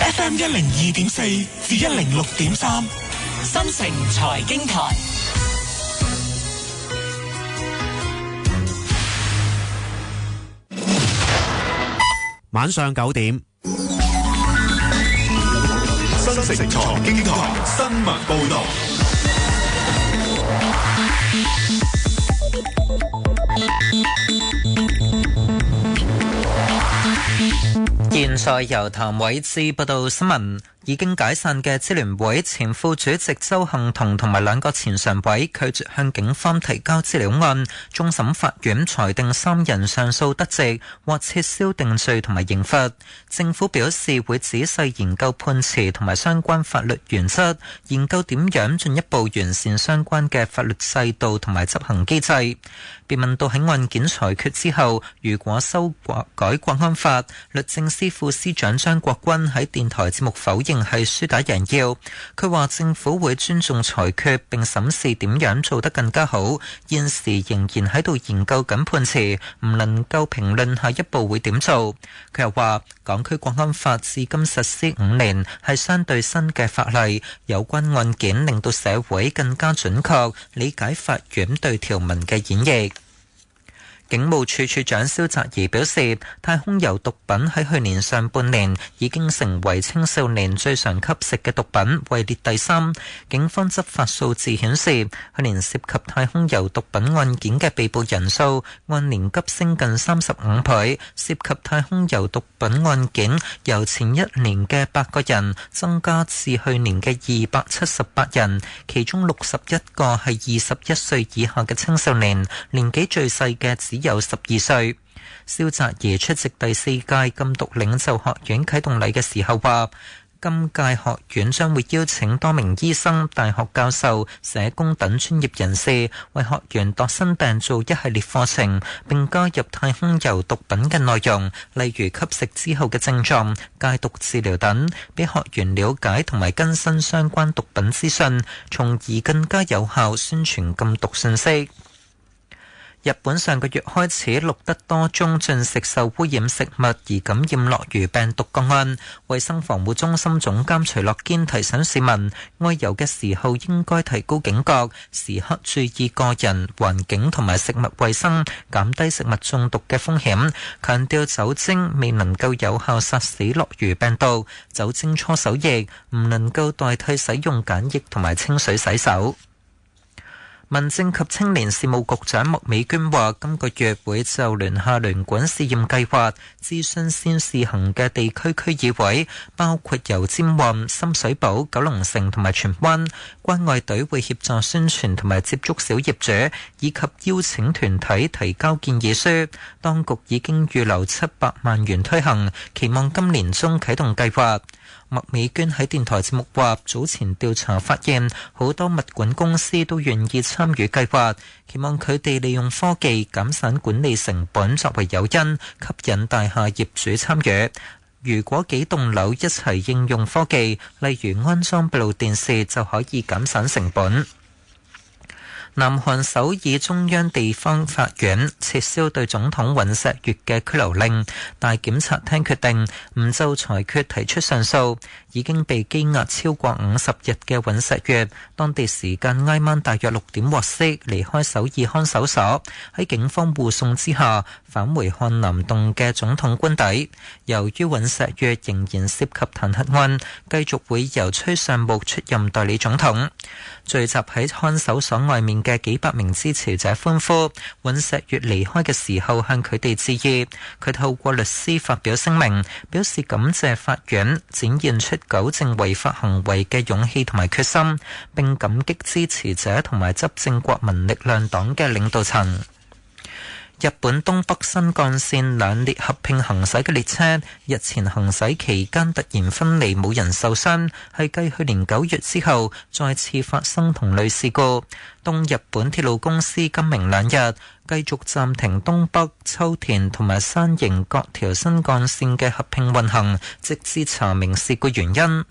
FM 102.4至106.3，新城財經台。晚上9點，新城財經台新聞報道。現在由譚偉智報道新聞。已經解散嘅支聯會前副主席鄒幸彤同埋兩個前常委拒絕向警方提交資料案，終審法院裁定3人上訴得直，或撤銷定罪同埋刑罰。政府表示會仔細研究判詞同埋相關法律原則，研究點樣進一步完善相關嘅法律制度同埋執行機制。被問到喺案件裁決之後，如果修改國安法，律政司副司長張國軍喺電台節目否認係輸打贏要。佢話政府會尊重裁決並審視點樣做得更加好，現時仍然喺度研究緊判詞，唔能夠評論下一步會點做。佢又話港區國安法至今實施5年，係相對新嘅法例，有關案件令到社會更加準確理解法院對條文嘅演繹。警務處處長蕭澤頤表示，太空油毒品喺去年上半年已經成為青少年最常吸食嘅毒品，位列第3。警方執法數字顯示，去年涉及太空油毒品案件嘅被捕人數按年急升近35倍，涉及太空油毒品案件由前一年嘅8個人增加至去年嘅278人，其中61個係21歲以下嘅青少年，年紀最細嘅只有12歲。蕭澤頤出席第4屆禁毒領袖學院啟動禮嘅時候話，今屆學院將會邀請多名醫生、大學教授、社工等專業人士，為學員度身訂造一系列課程，並加入太空油毒品嘅內容，例如吸食之後嘅症狀、戒毒治療等，俾學員了解同埋更新相關毒品資訊，從而更加有效宣傳禁毒信息。日本上個月開始錄得多宗進食受污染食物而感染諾如病毒個案，衛生防護中心總監徐樂堅提醒市民，外遊嘅時候應該提高警覺，時刻注意個人、環境同埋食物衛生，減低食物中毒嘅風險。強調酒精未能夠有效殺死諾如病毒，酒精搓手液唔能夠代替使用鹼液同埋清水洗手。民政及青年事務局長麥美娟話，今個月會就聯廈聯管試驗計劃諮詢先試行嘅地區區議會，包括油尖旺、深水埗、九龍城同埋荃灣。關愛隊會協助宣傳同埋接觸小業主，以及邀請團體提交建議書。當局已經預留700萬元推行，期望今年中啟動計劃。麥美娟喺電台節目話，早前調查發現，好多物管公司都願意參與計劃，期望佢哋利用科技減省管理成本作為誘因，吸引大廈業主參與。如果幾棟樓一齊應用科技，例如安裝閉路電視，就可以減省成本。南韓首爾中央地方法院撤銷對總統尹錫悅嘅拘留令，大檢察廳決定唔就裁決提出上訴。已經被羈押超過50日嘅尹錫悅，當地時間挨晚大約6點獲釋，離開首爾看守所，喺警方護送之下返回漢南洞嘅總統官邸。由於尹錫悅仍然涉及彈劾案，繼續會由崔尚木出任代理總統。聚集喺看守所外面嘅幾百名支持者歡呼，尹錫悅離開嘅時候向佢哋致意。佢透過律師發表聲明，表示感謝法院展現出糾正違法行為嘅勇氣同埋決心，並感激支持者同埋執政國民力量黨嘅領導層。日本東北新幹線兩列合併行駛嘅列車日前行駛期間突然分離，冇人受傷，係繼去年9月之後再次發生同類事故。東日本鐵路公司今明兩日繼續暫停東北、秋田同埋山形各條新幹線嘅合併運行，直至查明事故原因。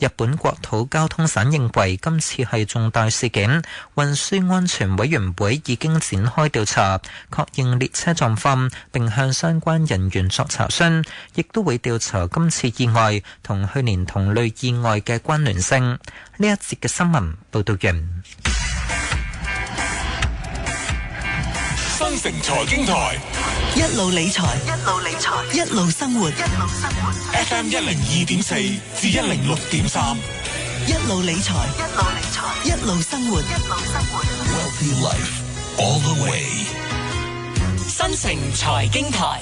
日本國土交通省認為今次係重大事件，運輸安全委員會已經展開調查，確認列車狀況，並向相關人員作查詢，亦都會調查今次意外同去年同類意外嘅關聯性。呢一節嘅新聞報道完。新城財經台一路理財，一路生活。FM 102.4至106.3，一路理財，一路生活。Wealthy Life all the way。新城財經台，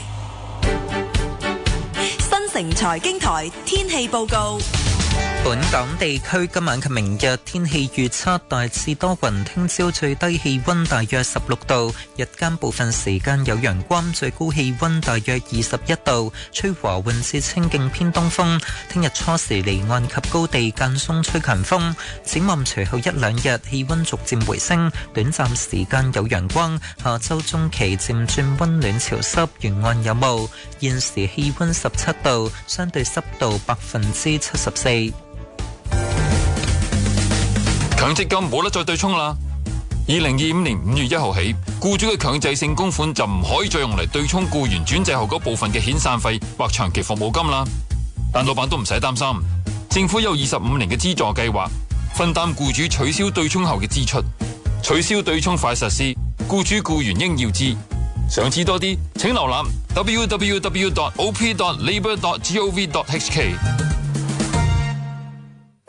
新城財經台天氣報告。本港地區今晚及明日天氣預測大致多雲，聽朝最低氣溫大約16度，日間部分時間有陽光，最高氣溫大約21度，吹和緩至清勁偏東風。聽日初時離岸及高地間中吹強風，展望隨後一兩日氣溫逐漸回升，短暫時間有陽光，下周中期漸轉溫暖潮濕，沿岸有霧。現時氣溫17度，相對濕度74%。強積金冇得再對沖啦！2025年5月1號起，僱主嘅強制性供款就唔可以再用嚟對沖僱員轉制後嗰部分嘅遣散費或長期服務金啦。但老闆都唔使擔心，政府有25年嘅資助計劃，分擔僱主取消對沖後嘅支出。取消對沖快實施，僱主僱員應要知。想知多啲，請瀏覽 www.op.labor.gov.hk。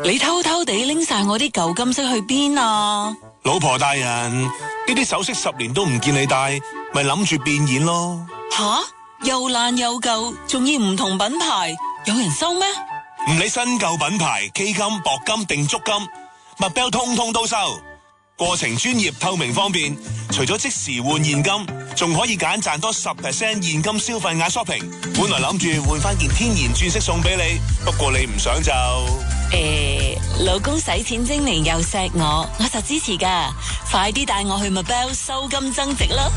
你偷偷地拎晒我啲舊金飾去邊啊？老婆大人，呢啲首飾10年都唔見你戴，咪諗住變現咯。吓，又爛又舊，仲要唔同品牌，有人收咩？唔理新舊品牌，K 金、鉑金定足金，麥表通通都收。過程專業透明方便，除咗即時換現金，仲可以揀賺多10% 現金消費額 shopping。本來諗住換翻件天然鑽飾送俾你，不過你唔想就。老公使錢精明又錫我實支持噶，快啲帶我去麥表收金增值啦！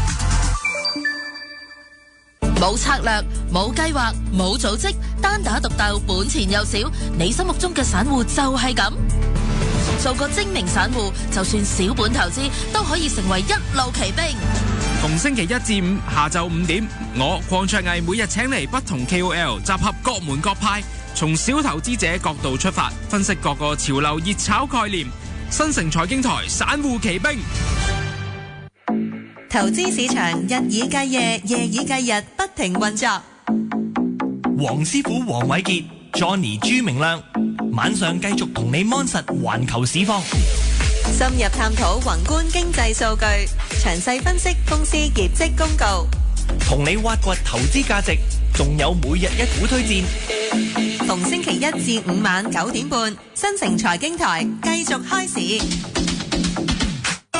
冇策略、冇計劃、冇組織，單打獨鬥，本錢又少，你心目中嘅散戶就係咁？做個精明散戶，就算小本投資都可以成為一路奇兵。逢星期一至五下晝5點，我鄺卓毅每日請嚟不同 KOL， 集合各門各派，從小投資者角度出發，分析各個潮流熱炒概念。新城財經台散戶奇兵，投資市場日以繼夜，夜以繼日，不停運作。黃師傅黃偉傑、Johnny 朱明亮，晚上繼續同你摸實環球市況，深入探討宏觀經濟數據，詳細分析公司業績公告，同你挖掘投資價值，仲有每日一股推薦。逢星期一至五晚9點半，新城財經台繼續開市。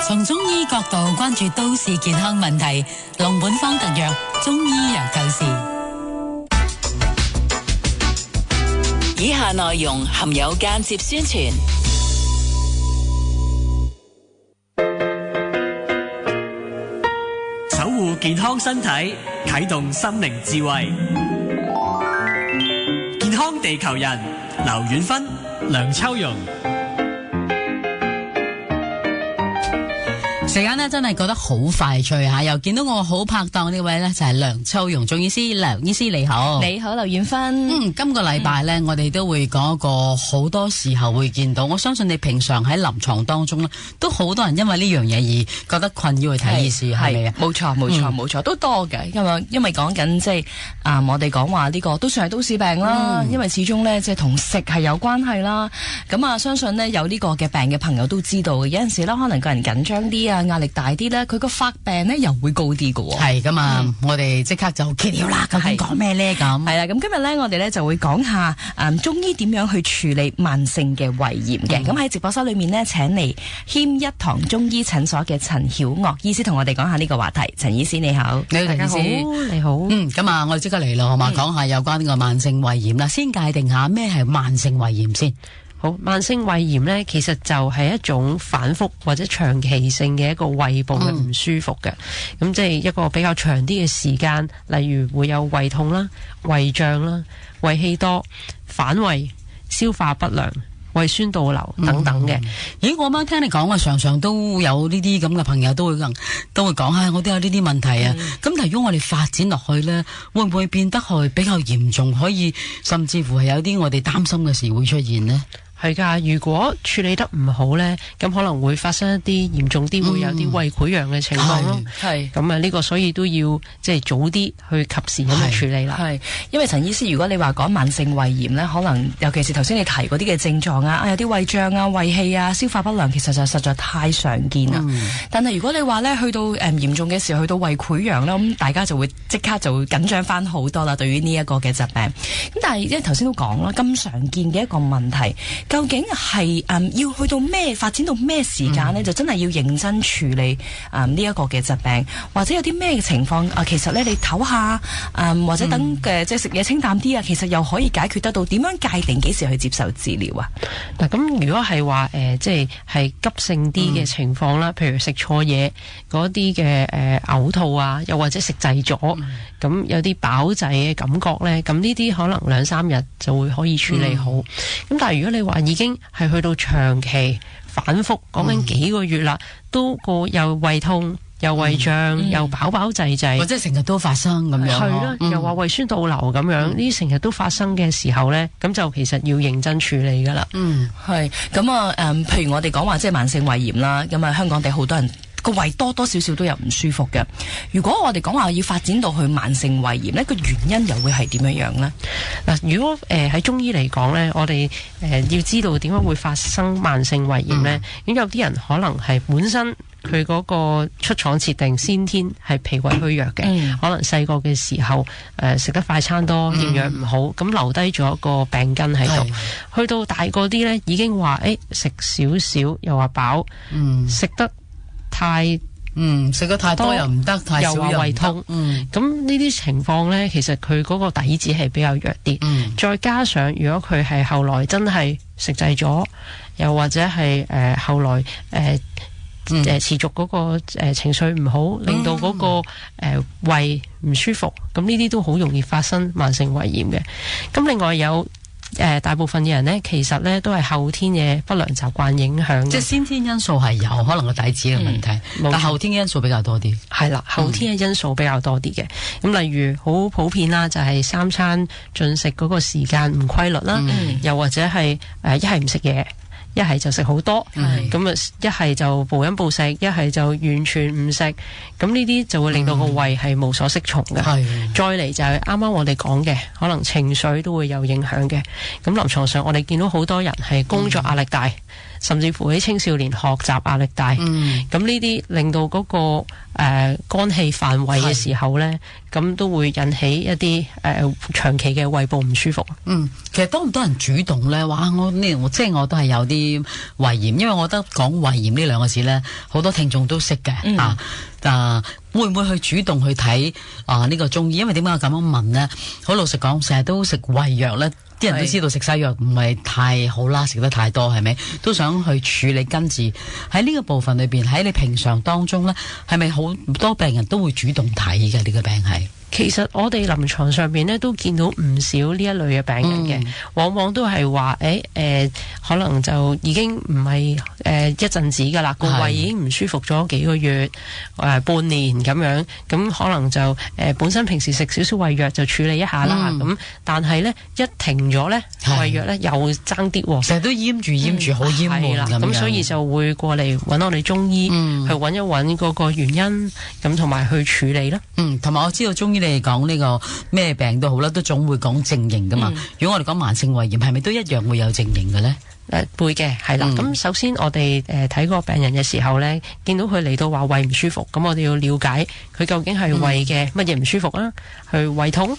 從中醫角度關注都市健康問題，龍本方特約中醫藥透視。以下內容含有間接宣傳。守護健康身體，啟動心靈智慧。健康地球人，劉遠芬、梁秋蓉。時間呢真係過得好快脆吓，又見到我好拍檔呢位呢，就係梁秋蓉總醫師，梁醫師你好。你好，劉遠芬。今個禮拜呢，我哋都會講一個好多時候會見到，我相信你平常喺臨床當中呢，都好多人因為呢樣嘢而覺得困擾去睇醫師，係咪啊？冇錯，都多嘅。因為講緊即係我哋講話呢個都算係都市病啦，因為始終呢，即係同食係有關係啦。咁啊，相信呢，有呢個嘅病嘅朋友都知道嘅，有陣時呢，可能個人緊張啲啊，壓力大啲咧，佢個發病咧又會高啲嘅。係噶嘛，我哋即刻就揭曉啦。究竟講咩咧？咁係啦，咁今日咧我哋咧就會講下中醫點樣去處理慢性嘅胃炎嘅。咁喺直播室裏面呢，請嚟謙一堂中醫診所嘅陳曉岳醫師同我哋講下呢個話題。陳醫師你好，你好，大家好，你好。咁啊，我哋即刻嚟咯，好嘛？講下有關呢個慢性胃炎啦。先界定下咩係慢性胃炎先。好，慢性胃炎呢，其實就係一種反覆或者長期性嘅一個胃部嘅唔舒服嘅，咁即係一個比較長啲嘅時間，例如會有胃痛啦、胃脹啦、胃氣多、反胃、消化不良、胃酸倒流等等嘅。咦，我啱聽你講啊，常常都有呢啲咁嘅朋友都會講下，我都有呢啲問題啊。咁但係如果我哋發展落去咧，會唔會變得係比較嚴重，可以甚至乎係有啲我哋擔心嘅事會出現呢？係㗎，如果處理得唔好呢，咁可能會發生一啲嚴重啲，會有啲胃潰瘍嘅情況咯。係咁啊，呢個所以都要即係早啲去及時咁去處理啦。係，因為陳醫師，如果你話講慢性胃炎呢，可能尤其是頭先你提嗰啲嘅症狀啊，有啲胃脹啊、胃氣啊、消化不良，其實就實在太常見啦。但係如果你話呢，去到嚴重嘅時候，去到胃潰瘍啦，咁大家就會即刻就會緊張翻好多啦。對於呢一個嘅疾病，咁但係因為頭先都講啦，咁常見嘅一個問題。究竟係要去到咩發展到咩時間呢？就真係要認真處理呢一個嘅疾病，或者有啲咩情況其實咧你唞下或者等嘅即係食嘢清淡啲啊，其實又可以解決得到。點樣界定幾時去接受治療啊？嗱，咁如果係話即係急性啲嘅情況啦，譬如食錯嘢嗰啲嘅嘔吐啊，又或者食滯咗，咁有啲飽滯嘅感覺咧，咁呢啲可能2-3日就會可以處理好。咁但係如果你話已經係去到長期反覆講緊幾個月啦，都又胃痛又胃脹又飽飽滯滯，或者成日都發生咁樣，係啦，又話胃酸倒流咁樣，呢啲成日都發生嘅時候呢，咁就其實要認真處理噶啦。係咁啊，譬如我哋講話即係慢性胃炎啦，咁啊香港地好多人個胃多少少都有唔舒服嘅。如果我哋講話要發展到去慢性胃炎呢，個原因又會係點樣樣呢？嗱，如果喺中醫嚟講呢，我哋要知道點解會發生慢性胃炎呢？咁有啲人可能係本身佢嗰個出廠設定先天係脾胃虛弱嘅，可能細個嘅時候食得快餐多，營養唔好，咁留低咗一個病根喺度。去到大個啲呢，已經話食少少又話飽，食得太多又唔得，太少又話胃痛。咁呢啲情況呢，其實佢嗰個底子係比較弱啲。再加上如果佢係後來真係食滯咗，又或者係後來持續嗰個情緒唔好，令到嗰個胃唔舒服，咁呢啲都好容易發生慢性胃炎嘅。咁另外有大部分嘅人呢，其實呢都係後天嘅不良習慣影響。即係先天因素係有可能個底子嘅問題，但後天嘅因素比較多啲。係啦，後天嘅因素比較多啲嘅。咁例如好普遍啦，就係3餐進食嗰個時間唔規律啦，又或者係一係唔食嘢，一係就食好多，咁啊一係就暴飲暴食，一係就完全唔食，咁呢啲就會令到個胃係無所適從嘅。再嚟就係啱啱我哋講嘅，可能情緒都會有影響嘅。咁臨床上我哋見到好多人係工作壓力大，甚至乎喺青少年學習壓力大，咁呢啲令到嗰個肝氣犯胃嘅時候呢，咁都會引起一啲長期嘅胃部唔舒服。其實多唔多人主動呢？哇！我即係我都係有啲胃炎，因為我覺得講胃炎呢兩個字呢，好多聽眾都識嘅會唔會去主動去睇呢個中醫？因為點解我咁樣問呢？好老實講，成日都食胃藥呢，啲人都知道食西藥唔係太好啦，食得太多係咪？都想去處理根治。喺呢個部分裏邊，喺你平常當中呢，係咪好多病人都會主動睇嘅呢個病係？其實我哋臨床上邊咧都見到唔少呢一類嘅病人嘅，往往都係話可能就已經唔係一陣子噶啦，個胃已經唔舒服咗幾個月半年咁樣，咁可能就本身平時食少少胃藥就處理一下啦，咁但係咧一停咗咧胃藥咧又爭啲，成日都閹住好閹悶咁樣，咁所以就會過嚟揾我哋中醫去揾一揾嗰個原因，咁同埋去處理啦。同埋我知道中醫你講呢個咩病都好啦，都總會講症型噶嘛。如果我哋講慢性胃炎，係咪都一樣會有症型嘅呢？會嘅，係啦。咁首先我哋睇個病人嘅時候呢，見到佢嚟到話胃唔舒服，咁我哋要了解佢究竟係胃嘅乜嘢唔舒服啊？係胃痛、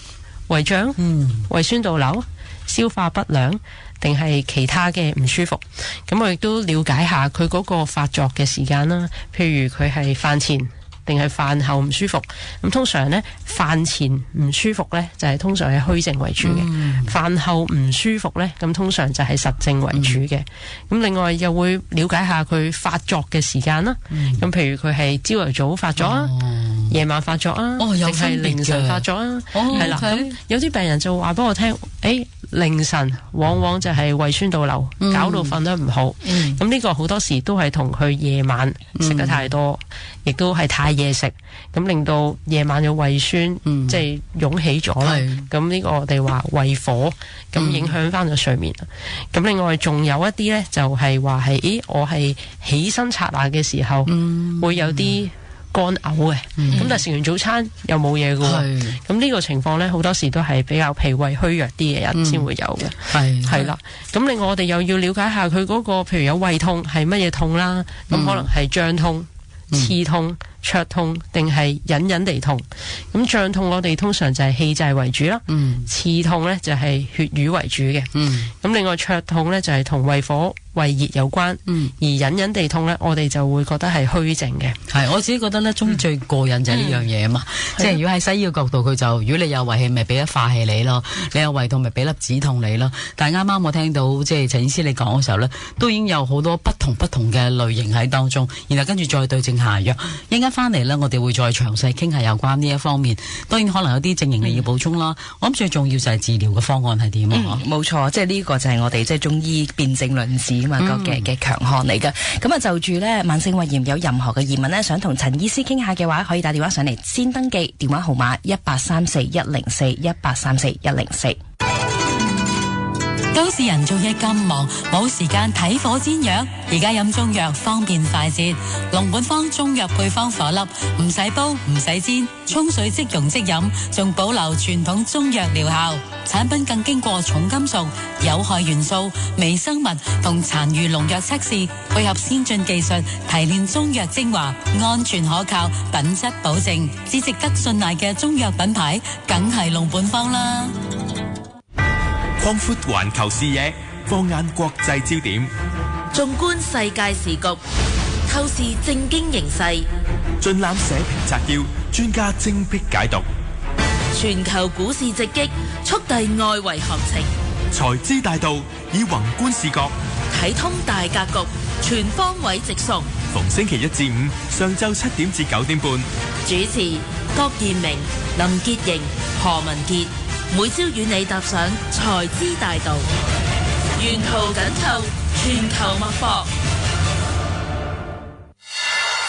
胃脹、胃酸倒流、消化不良，定係其他嘅唔舒服？咁我亦都了解下佢嗰個發作嘅時間啦。譬如佢係飯前定係飯後唔舒服，咁通常呢，飯前唔舒服呢，就係通常係虛症為主嘅，飯後唔舒服呢，咁通常就係實症為主嘅。咁另外又會了解下佢發作嘅時間啦。咁譬如佢係朝頭早發作啊，夜晚發作啊，定係凌晨發作啊？係啦。咁有啲病人就話俾我聽，凌晨往往就係胃酸倒流，搞到瞓得唔好。咁呢個好多時都係同佢夜晚食得太多，亦都係太夜食，咁令到夜晚嘅胃酸即係湧起咗啦。咁呢個我哋話胃火，咁影響翻個睡眠。咁另外仲有一啲呢，就係話係，我係起身刷牙嘅時候會有啲乾嘔嘅，咁但係食完早餐又冇嘢嘅喎。咁呢個情況呢，好多時都係比較脾胃虛弱啲嘅人先會有嘅。係啦，咁另外我哋又要了解下佢嗰個，譬如有胃痛係乜嘢痛啦，咁可能係脹痛、刺痛、灼痛定係隱隱地痛。咁脹痛我哋通常就係氣滯為主啦，刺痛呢就係血瘀為主嘅。咁另外灼痛呢就係同胃火、胃熱有關，而隱隱地痛呢，我哋就會覺得係虛症嘅。係，我自己覺得呢，中醫最過癮就係呢樣嘢啊嘛。即係如果喺西醫嘅角度，佢就如果你有胃氣，咪俾粒化氣你咯；你有胃痛，咪俾粒止痛你咯。但係啱啱我聽到即係陳醫師你講嘅時候呢，都已經有好多不同嘅類型喺當中，然後跟住再對症下藥。一陣間翻嚟呢，我哋會再詳細傾下有關呢一方面。當然可能有啲症型你要補充啦。我諗最重要就係治療嘅方案係點啊？冇錯，即係呢個就係我哋即係中醫辨證論治嘅強項嚟嘅。咁啊就住呢慢性胃炎有任何嘅疑問呢，想同陳醫師傾下嘅話，可以打電話上嚟先登記電話號碼1834104104。都市人做嘢咁忙，冇時間睇火煎藥，而家飲中藥方便快捷。龍本方中藥配方顆粒，唔使煲唔使煎，沖水即溶即飲，仲保留傳統中藥療效。產品更經過重金屬、有害元素、微生物同殘餘農藥測試，配合先進技術提煉中藥精華，安全可靠，品質保證，至值得信賴嘅中藥品牌，梗係龍本方啦。擴闊環球視野，放眼國際焦點，縱觀世界時局，透視政經形勢，盡覽社評摘要，專家精闢解讀，全球股市直擊，速遞外圍行情，財資大道以宏觀視角睇通大格局，全方位直送。逢星期一至五上晝7點至9點半，主持郭建明、林潔瑩、何文傑。每朝與你踏上財資大道，沿途緊扣全球脈搏。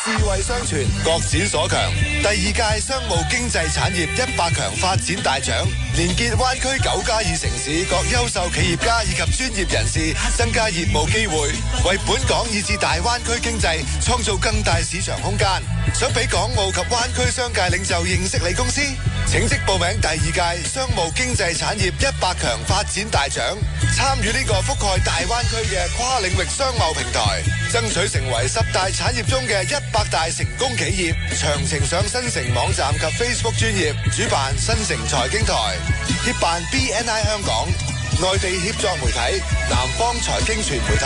智慧相傳，各展所強。第2屆商務經濟產業100強發展大獎，連結灣區9+2城市各優秀企業家以及專業人士，增加業務機會，為本港以至大灣區經濟創造更大市場空間。想俾港澳及灣區商界領袖認識你公司？請即報名第2屆商務經濟產業100強發展大獎，參與呢個覆蓋大灣區嘅跨領域商貿平台，爭取成為10大產業中嘅100大成功企業。詳情上新城網站及 Facebook 專頁，主辦新城財經台，協辦 BNI 香港，內地協作媒體，南方財經傳媒體。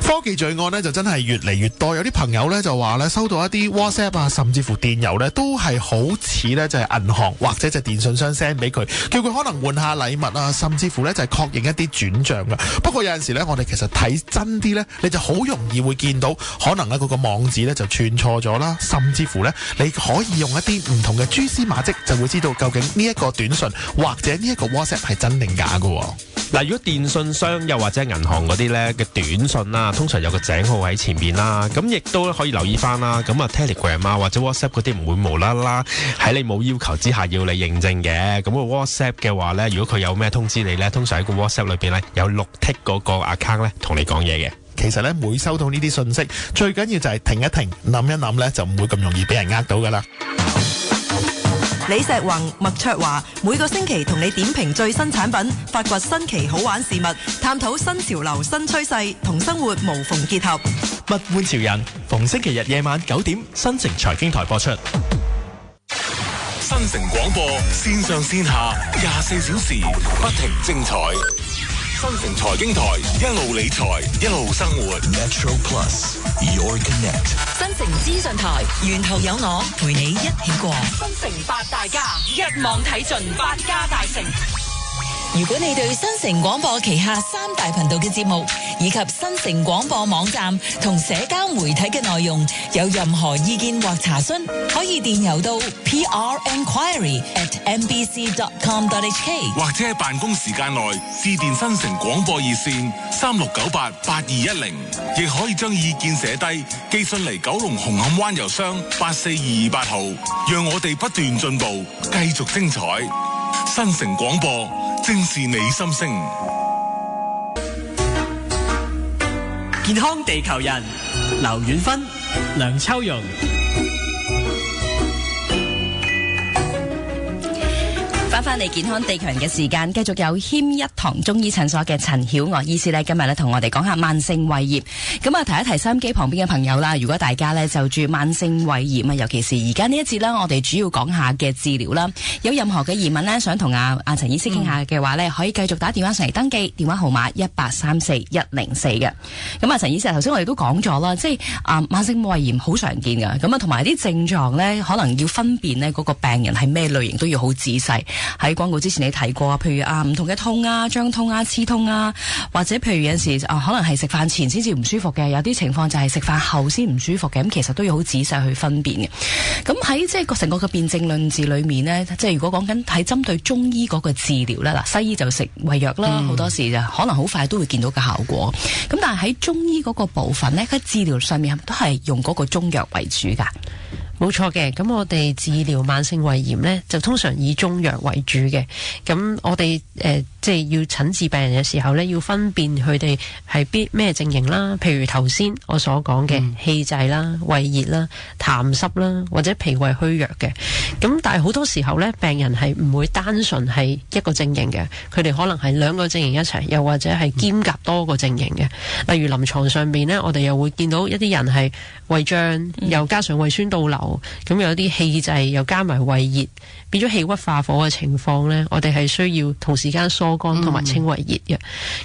科技罪案呢就真係越嚟越多，有啲朋友呢就話呢收到一啲 WhatsApp 啊，甚至乎電郵呢都係好似呢就係銀行或者就係電信商 send 俾佢，叫佢可能換下禮物啊，甚至乎呢就係確認一啲轉賬噶。不過有陣時呢，我哋其實睇真啲呢，你就好容易會見到可能呢嗰個網址呢就串錯咗啦，甚至乎呢你可以用一啲唔同嘅蛛絲馬跡，就會知道究竟呢一個短信或者呢一個 WhatsApp 係真定假噶。嗱，如果電信商又或者銀行嗰啲咧嘅短信啦，通常有個井號喺前面啦，咁亦都可以留意翻啦。咁啊 Telegram 啊或者 WhatsApp 嗰啲唔會無啦啦喺你冇要求之下要你認證嘅。咁個 WhatsApp 嘅話咧，如果佢有咩通知你咧，通常喺個 WhatsApp 裏邊咧有綠剔嗰個 account 咧同你講嘢嘅。其實咧，每收到呢啲信息，最緊要就係停一停，諗一諗咧，就唔會咁容易俾人呃到噶啦。李石宏、麥卓華每個星期同你點評最新產品，發掘新奇好玩事物，探討新潮流新趨勢，同生活無縫結合。物玩潮人，逢星期日夜晚9點，新城財經台播出。新城廣播，線上線下24小時不停精彩。新城財經台，一路理財，一路生活。Metro Plus Your Connect。新城資訊台，沿途有我陪你一起過。新城八大家，一網睇盡百家大成。如果你對新城廣播旗下3大頻道嘅節目以及新城廣播網站同社交媒體嘅內容有任何意見或查詢，可以電郵到 prenquiry@mbc.com.hk， 或者喺辦公時間內致電新城廣播熱線36988210，亦可以將意見寫低寄信嚟九龍紅磡灣郵箱84228號，讓我哋不斷進步，繼續精彩。新城廣播，正是你心聲。健康地球人，劉遠芬、梁秋容。翻嚟健康地球人嘅時間，繼續有謙一堂中醫診所嘅陳曉娥醫師呢，今日呢同我哋講下慢性胃炎。咁啊，提一提收音機旁邊嘅朋友啦，如果大家呢就住慢性胃炎啊，尤其是而家呢一節啦，我哋主要講下嘅治療啦。有任何嘅疑問呢，想同阿陳醫師傾下嘅話呢，可以繼續打電話上嚟登記，電話號碼1834104嘅。咁啊，陳醫師頭先我哋都講咗啦，即係慢性胃炎好常見噶，咁啊同埋啲症狀呢，可能要分辨呢嗰個病人係咩類型都要好仔細。喺廣告之前你提過，譬如唔同嘅痛啊、脹痛啊、刺痛啊，或者譬如有陣時可能係食飯前先至唔舒服嘅，有啲情況就係食飯後先唔舒服嘅，咁其實都要好仔細去分辨嘅。咁喺即係個成個嘅辨證論治裏面呢，即係如果講緊係針對中醫嗰個治療啦，嗱西醫就食胃藥啦，好多時就可能好快都會見到個效果。咁但係喺中醫嗰個部分呢，喺治療上面都係用嗰個中藥為主㗎。冇錯嘅，咁我哋治療慢性胃炎呢，就通常以中藥為主嘅。咁我哋即係要診治病人嘅時候呢，要分辨佢哋係咩症型啦。譬如頭先我所講嘅氣滯啦、胃熱啦、痰濕啦，或者脾胃虛弱嘅。咁但係好多時候呢，病人係唔會單純係一個症型嘅，佢哋可能係兩個症型一齊，又或者係兼夾多個症型嘅。例如臨床上邊呢，我哋又會見到一啲人係胃脹，又加上胃酸倒流，咁有啲氣滯，又加埋胃熱，變咗氣鬱化火嘅情況呢，我哋係需要同時間疏肝同埋清胃熱嘅。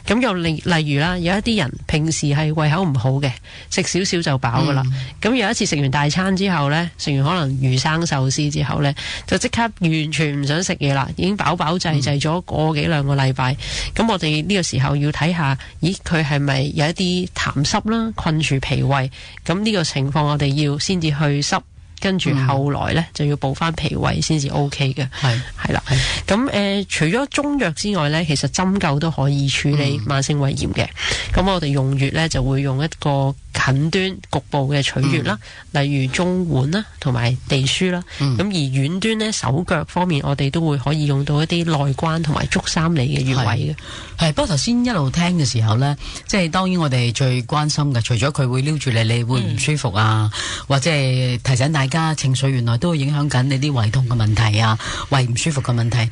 咁又例如啦，有一啲人平時係胃口唔好嘅，食少少就飽噶啦。咁有一次食完大餐之後呢，食完可能魚生壽司之後呢，就即刻完全唔想食嘢啦，已經飽飽滯滯咗個幾兩個禮拜。咁我哋呢個時候要睇下，咦佢係咪有一啲痰濕啦，困住脾胃？咁呢個情況我哋要先至去濕。跟住後來呢，就要補翻脾胃先至 OK 嘅，係啦。咁除咗中藥之外呢，其實針灸都可以處理慢性胃炎嘅。咁我哋用穴呢，就會用一個近端局部嘅取穴啦，例如中脘啦，同埋地樞啦。咁而遠端呢，手腳方面，我哋都會可以用到一啲內關同埋足三里嘅穴位嘅。係，不過頭先一路聽嘅時候呢，即係當然我哋最關心嘅，除咗佢會撩住你會唔舒服啊，或者係提醒大家情緒原來都會影響緊你啲胃痛嘅問題啊，胃唔舒服嘅問題。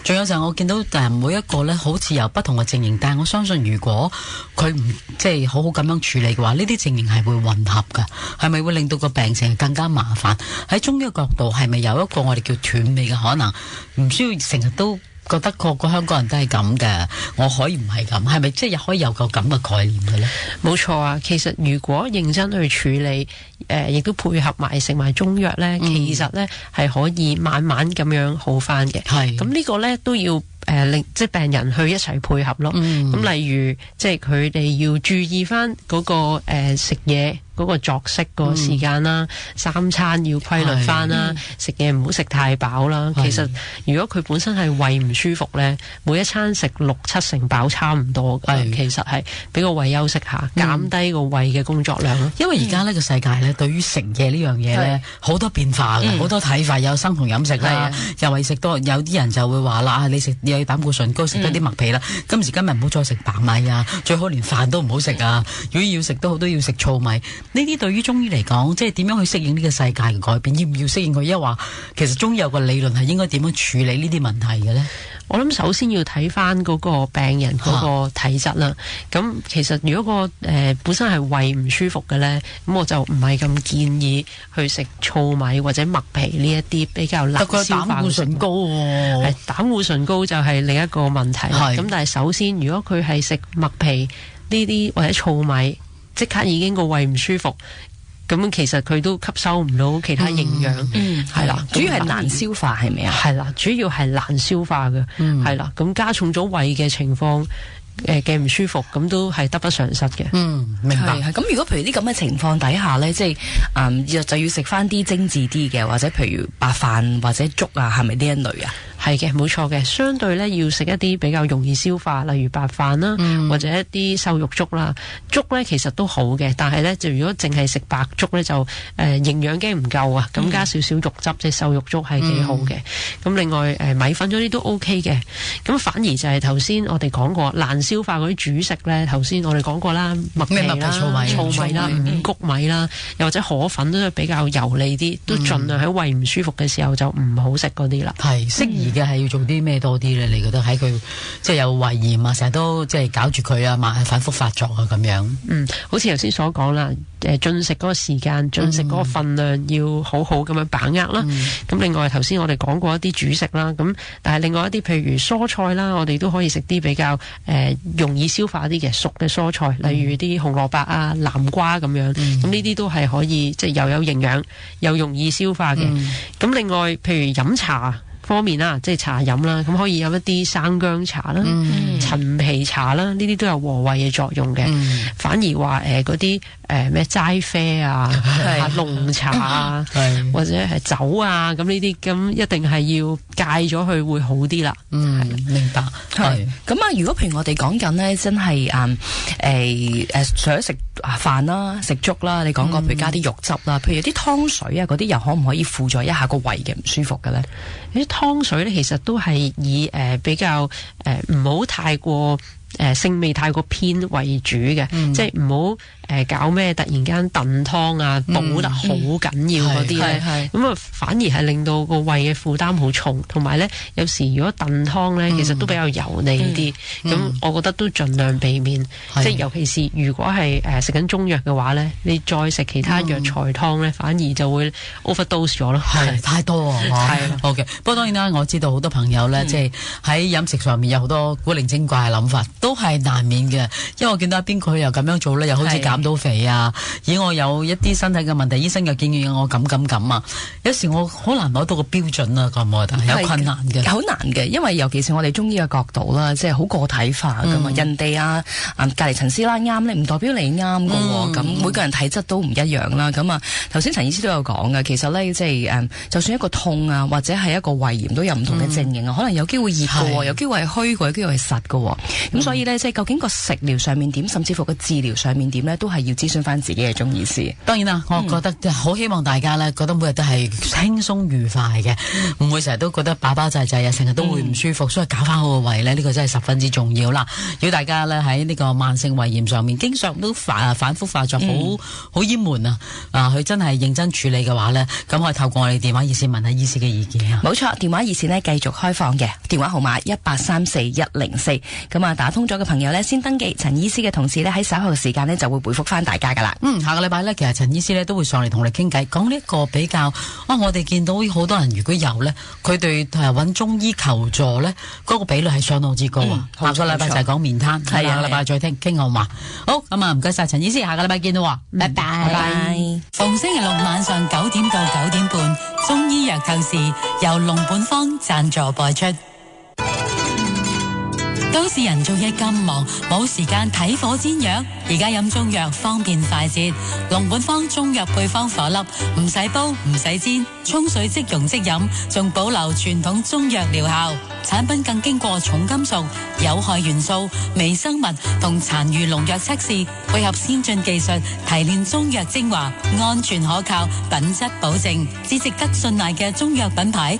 仲有就係我見到每一個呢，好似有不同嘅症型，但係我相信如果佢唔即係好好咁樣處理嘅話，呢啲症型係會混合㗎，係咪會令到個病情更加麻煩？喺中醫嘅角度，係咪有一個我哋叫斷尾嘅可能？唔需要成日都覺得個香港人都係咁嘅，我可以唔係咁，係咪即係可以有個咁嘅概念嘅呢？冇錯啊，其實如果認真去處理，亦都配合埋食埋中藥呢，其實呢係可以慢慢咁樣好返嘅。係咁呢個呢都要令即係病人去一齊配合咯。咁例如即係佢哋要注意返嗰個食嘢嗰個作息個時間啦，三餐要規律返啦，食嘢唔好食太飽啦。其實如果佢本身係胃唔舒服呢，每一餐食6-7成飽差唔多嘅。其實係俾個胃休息下，減低個胃嘅工作量咯。因為而家呢個世界呢，對於食嘢呢樣嘢呢，好多變化嘅，好多睇法，有生酮飲食啦，又係食多，有啲人就會話啦，你食有膽固醇高，食多啲麥皮啦。今時今日唔好再食白米啊，最好連飯都唔好食啊。如果要食都好，都要食糙米。呢啲對於中醫嚟講，即係點樣去適應呢個世界嘅改變？要唔要適應佢？抑或話其實中醫有個理論係應該點樣處理呢啲問題嘅呢？我諗首先要睇翻嗰個病人嗰個體質啦。咁其實如果個本身係胃唔舒服嘅呢，咁我就唔係咁建議去食糙米或者麥皮呢一啲比較難消化嘅。膽固醇高喎，膽固醇高就係另一個問題。咁但係首先，如果佢係食麥皮呢啲或者糙米，即刻已經個胃唔舒服。咁其實佢都吸收唔到其他營養，係啦，主要係難消化係咪啊？係啦，主要係難消化嘅，係啦，咁加重咗胃嘅情況。嘅唔舒服，咁都係得不償失嘅。明白。咁如果譬如啲咁嘅情況底下呢，即係就要食翻啲精緻啲嘅，或者譬如白飯或者粥啊，係咪呢一類啊？係嘅，冇錯嘅。相對呢，要食一啲比較容易消化，例如白飯啦，或者一啲瘦肉粥啦。粥呢其實都好嘅，但係呢，就如果淨係食白粥呢，就營養驚唔夠啊。咁加少少肉汁，即係瘦肉粥係幾好嘅。咁另外米粉嗰啲都 OK 嘅。咁反而就係頭先我哋講過難消化嗰啲主食呢，頭先我哋講過啦，麥皮啦、糙米啦、五穀米啦，又或者河粉都比較油膩啲，都盡量喺胃唔舒服嘅時候就唔好食嗰啲啦。係適宜嘅係要做啲咩多啲咧？你覺得喺佢即係有胃炎啊，成日都即係搞住佢啊，反覆發作啊咁樣。好似頭先所講啦，進食嗰個時間、進食嗰個份量要好好咁樣把握啦。咁另外頭先我哋講過一啲主食啦，咁但係另外一啲譬如蔬菜啦，我哋都可以食啲比較容易消化啲嘅熟嘅蔬菜，例如啲紅蘿蔔啊、南瓜咁樣。咁呢啲都係可以即係又有營養又容易消化嘅。咁另外譬如飲茶方面啦，即係茶飲啦，咁可以有一啲生薑茶啦、陳皮茶啦，呢啲都有和胃嘅作用嘅。反而話嗰啲咩齋啡啊、濃茶啊，或者係酒啊，咁呢啲咁一定係要戒咗佢會好啲啦。明白。係咁啊！如果譬如我哋講緊呢，真係除咗食飯啦、食粥啦，你講過譬如加啲肉汁啦，譬如啲湯水啊嗰啲，又可唔可以輔助一下個胃嘅唔舒服嘅咧？啲湯水咧，其實都係以比較唔好太過腥味太過偏為主嘅，即係唔好搞咩突然間燉湯啊，補得好緊要嗰啲咧，咁啊反而係令到個胃嘅負擔好重，同埋咧有時如果燉湯咧，其實都比較油膩啲，咁我覺得都盡量避免，即係尤其是如果係食緊中藥嘅話咧，你再食其他藥材湯咧，反而就會 overdose 咗咯，係太多啊，係好嘅。不過當然啦，我知道好多朋友咧，即係喺飲食上面有好多古靈精怪嘅諗法，都係難免嘅。因為我見到邊個又咁樣做咧，又好似減到肥啊，而我有一啲身體嘅問題，醫生又建議我咁啊。有時我好難攞到個標準啊，我覺得有困難嘅，好難嘅。因為尤其是我哋中醫嘅角度啦，即係好個體化噶嘛。人哋隔離陳師奶啱咧，唔代表你啱噶喎。咁每個人體質都唔一樣啦。咁啊，頭先陳醫師都有講嘅，其實咧即係就算一個痛啊，或者係一個胃炎都有唔同嘅症型啊，可能有機會熱嘅，有機會係虛嘅，有機會係實嘅。咁所以咧，即係究竟個食療上面點，甚至乎個治療上面點咧，都係要諮詢翻自己嘅中醫師。當然啦，我覺得好希望大家咧，覺得每日都係輕鬆愉快嘅，唔會成日都覺得飽飽滯滯啊，成日都會唔舒服，所以搞翻好個胃咧，呢個真係十分之重要啦。如果大家咧喺呢個慢性胃炎上面，經常都反覆發作，好厭悶啊，佢真係認真處理嘅話咧，咁可以透過我哋電話熱線問下醫師嘅意見啊。冇錯，電話熱線呢繼續開放嘅，電話號碼1834-104。咁啊，打通咗嘅朋友呢，先登記，陳醫師嘅同事呢，喺稍後嘅時間呢，就會回覆翻大家噶啦。下個禮拜呢，其實陳醫師呢，都會上嚟同我哋傾偈，講呢一個比較我哋見到好多人如果有呢，佢哋揾中醫求助呢，嗰個比率係相當之高啊。下個禮拜就係講面癱，下個禮拜再傾好嘛。好，咁啊，唔該晒陳醫師，下個禮拜見到喎，拜拜。逢星期六晚上9點到9點半，中醫藥透視由龍本方贊助播出。都市人做嘢咁忙，冇時間睇火煎藥。而家飲中藥方便快捷，龍本方中藥配方顆粒，唔使煲唔使煎，沖水即溶即飲，仲保留傳統中藥療效。產品更經過重金屬、有害元素、微生物同殘餘農藥測試，配合先進技術提煉中藥精華，安全可靠，品質保證，只值得信賴嘅中藥品牌。